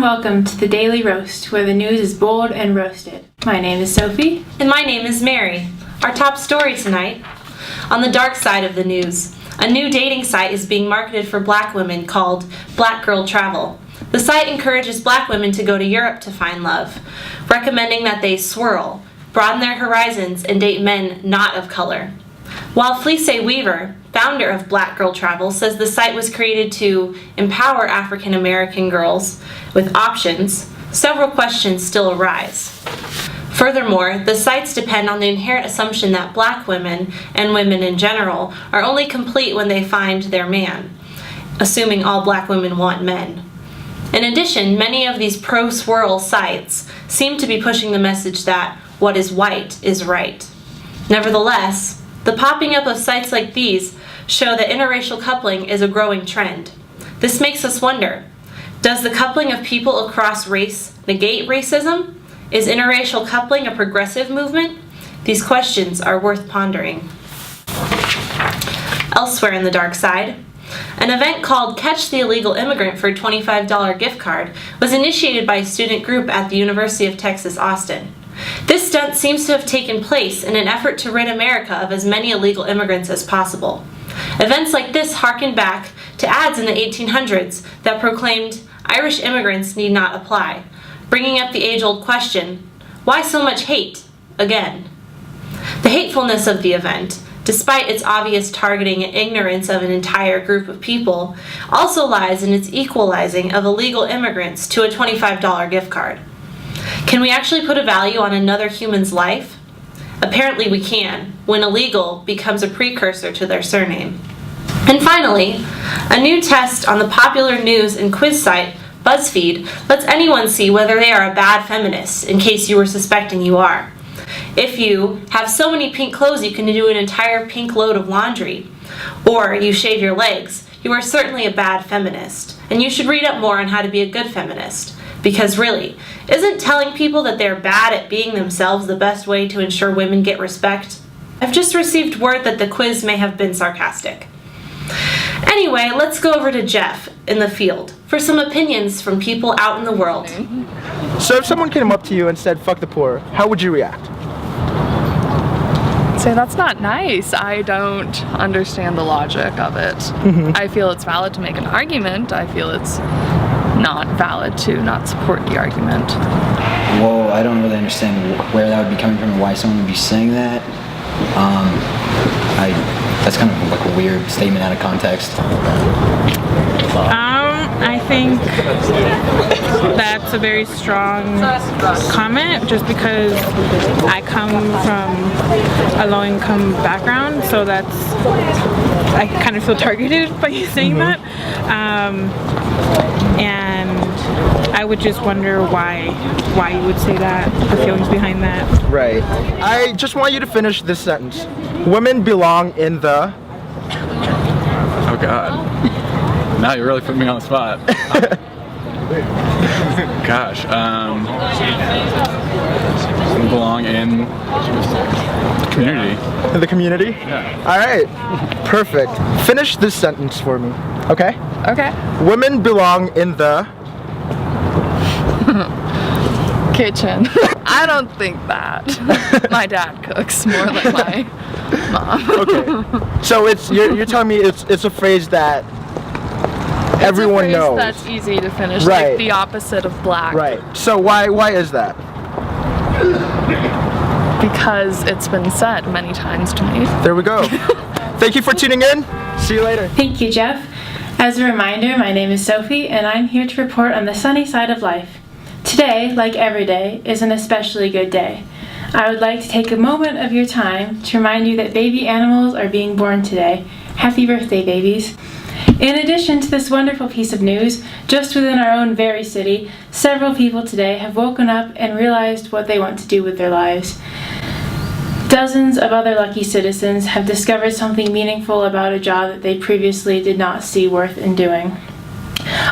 welcome to the Daily Roast, where the news is bold and roasted. My name is Sophie. And my name is Mary. Our top story tonight: on the dark side of the news, a new dating site is being marketed for black women called Black Girl Travel. The site encourages black women to go to Europe to find love, recommending that they swirl, broaden their horizons, and date men not of color. While Felice Weaver, founder of Black Girl Travel, says the site was created to empower African American girls with options, several questions still arise. Furthermore, the sites depend on the inherent assumption that black women, and women in general, are only complete when they find their man, assuming all black women want men. In addition, many of these pro-swirl sites seem to be pushing the message that what is white is right. Nevertheless, the popping up of sites like these show that interracial coupling is a growing trend. This makes us wonder, does the coupling of people across race negate racism? Is interracial coupling a progressive movement? These questions are worth pondering. Elsewhere in the dark side, an event called Catch the Illegal Immigrant for a $25 gift card was initiated by a student group at the University of Texas, Austin. This stunt seems to have taken place in an effort to rid America of as many illegal immigrants as possible. Events like this harken back to ads in the 1800s that proclaimed Irish immigrants need not apply, bringing up the age-old question, why so much hate, again? The hatefulness of the event, despite its obvious targeting and ignorance of an entire group of people, also lies in its equalizing of illegal immigrants to a $25 gift card. Can we actually put a value on another human's life? Apparently we can, when illegal becomes a precursor to their surname. And finally, a new test on the popular news and quiz site BuzzFeed lets anyone see whether they are a bad feminist, in case you were suspecting you are. If you have so many pink clothes you can do an entire pink load of laundry, or you shave your legs, you are certainly a bad feminist, and you should read up more on how to be a good feminist. Because really, isn't telling people that they're bad at being themselves the best way to ensure women get respect? I've just received word that the quiz may have been sarcastic. Anyway, let's go over to Jeff in the field for some opinions from people out in the world. So if someone came up to you and said, fuck the poor, how would you react? Say that's not nice. I don't understand the logic of it. I feel it's valid to make an argument. I feel it's not valid to not support the argument. Well, I don't really understand where that would be coming from and why someone would be saying that. That's kind of like a weird statement out of context. I think that's a very strong comment just because I come from a low-income background, so I kind of feel targeted by you saying that. And I would just wonder why you would say that, the feelings behind that. Right. I just want you to finish this sentence. Women belong in the... Oh God. Now you really put me on the spot. Gosh. We belong in the community. In the community? Yeah. Alright. Perfect. Finish this sentence for me. Okay? Okay. Women belong in the... Kitchen. I don't think that. My dad cooks more than my mom. Okay. So you're telling me it's a phrase that everyone it's a phrase knows. That's easy to finish. Right. Like the opposite of black. Right. So why is that? Because it's been said many times to me. There we go. Thank you for tuning in. See you later. Thank you, Jeff. As a reminder, my name is Sophie, and I'm here to report on the sunny side of life. Today, like every day, is an especially good day. I would like to take a moment of your time to remind you that baby animals are being born today. Happy birthday, babies. In addition to this wonderful piece of news, just within our own very city, several people today have woken up and realized what they want to do with their lives. Dozens of other lucky citizens have discovered something meaningful about a job that they previously did not see worth in doing.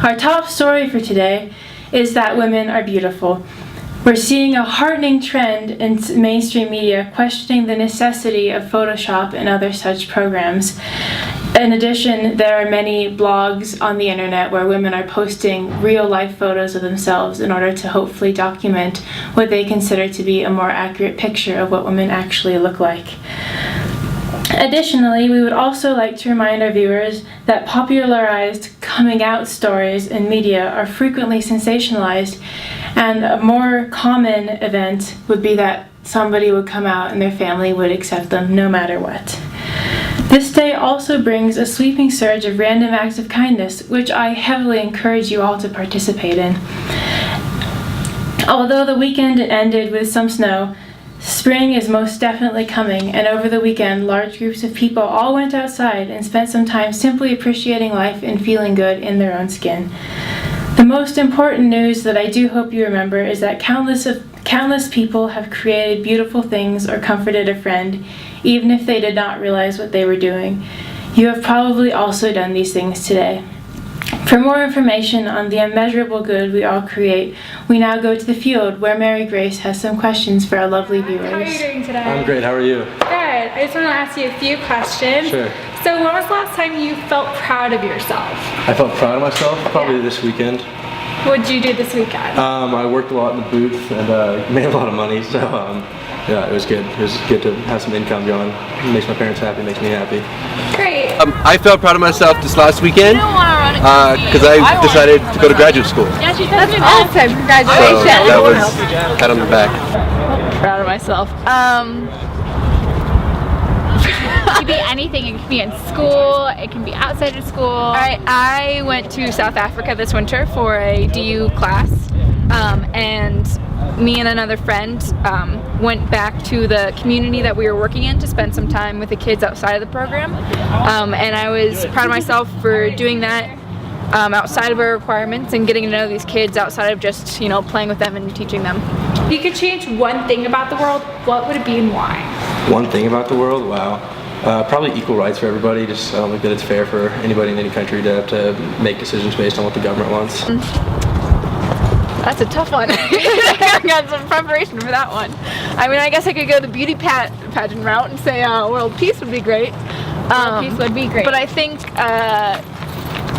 Our top story for today is that women are beautiful. We're seeing a heartening trend in mainstream media questioning the necessity of Photoshop and other such programs. In addition, there are many blogs on the internet where women are posting real-life photos of themselves in order to hopefully document what they consider to be a more accurate picture of what women actually look like. Additionally, we would also like to remind our viewers that popularized coming out stories in media are frequently sensationalized, and a more common event would be that somebody would come out and their family would accept them no matter what. This day also brings a sweeping surge of random acts of kindness, which I heavily encourage you all to participate in. Although the weekend ended with some snow, spring is most definitely coming, and over the weekend, large groups of people all went outside and spent some time simply appreciating life and feeling good in their own skin. The most important news that I do hope you remember is that countless people have created beautiful things or comforted a friend, even if they did not realize what they were doing. You have probably also done these things today. For more information on the immeasurable good we all create, we now go to the field where Mary Grace has some questions for our lovely viewers. How are you doing today? I'm great. How are you? Good. I just want to ask you a few questions. Sure. So when was the last time you felt proud of yourself? I felt proud of myself probably this weekend. What did you do this weekend? I worked a lot in the booth and made a lot of money, so yeah, it was good. It was good to have some income going. It makes my parents happy, makes me happy. Great. I felt proud of myself this last weekend because I decided to go to graduate school. That's awesome. So Congratulations. that was pat on the back. Proud of myself. It could be anything. It could be in school. It can be outside of school. I went to South Africa this winter for a DU class, and me and another friend went back to the community that we were working in to spend some time with the kids outside of the program, and I was proud of myself for doing that outside of our requirements and getting to know these kids outside of just, you know, playing with them and teaching them. If you could change one thing about the world, what would it be and why? One thing about the world? Wow. Probably equal rights for everybody. Just I don't think that it's fair for anybody in any country to have to make decisions based on what the government wants. That's a tough one. I got some preparation for that one. I mean, I guess I could go the beauty pageant route and say world peace would be great. World peace would be great. But I think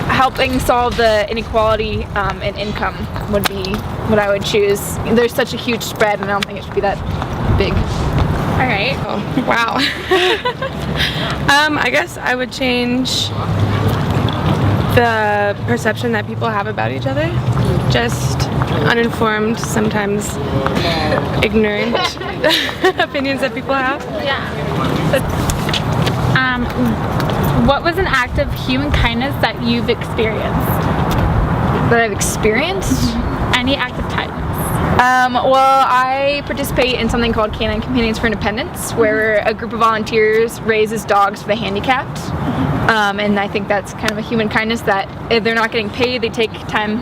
helping solve the inequality in income would be what I would choose. There's such a huge spread, and I don't think it should be that big. All right. Oh, wow. I guess I would change the perception that people have about each other. Just uninformed, sometimes ignorant opinions that people have. Yeah. What was an act of human kindness that you've experienced? That I've experienced? Any act of kindness? Well, I participate in something called Canine Companions for Independence, where a group of volunteers raises dogs for the handicapped. And I think that's kind of a human kindness that if they're not getting paid, they take time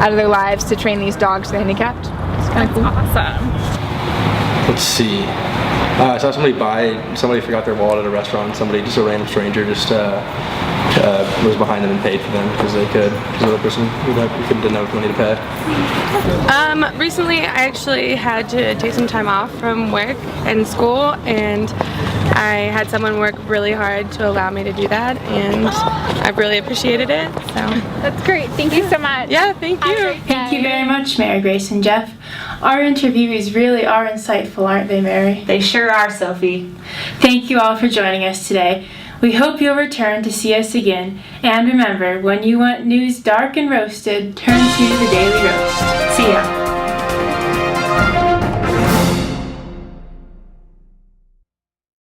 out of their lives to train these dogs for the handicapped. It's kind of cool. Awesome. Let's see. I saw somebody forgot their wallet at a restaurant. Somebody, just a random stranger, just was behind them and paid for them because they could. Because the other person didn't have money to pay. Recently I actually had to take some time off from work and school, and I had someone work really hard to allow me to do that, and I've really appreciated it. So That's great. Thank you so much. yeah, thank you. Thank you very much, Mary Grace and Jeff. Our interviewees really are insightful, aren't they, Mary? They sure are, Sophie. Thank you all for joining us today. We hope you'll return to see us again. And remember, when you want news dark and roasted, turn to the Daily Roast.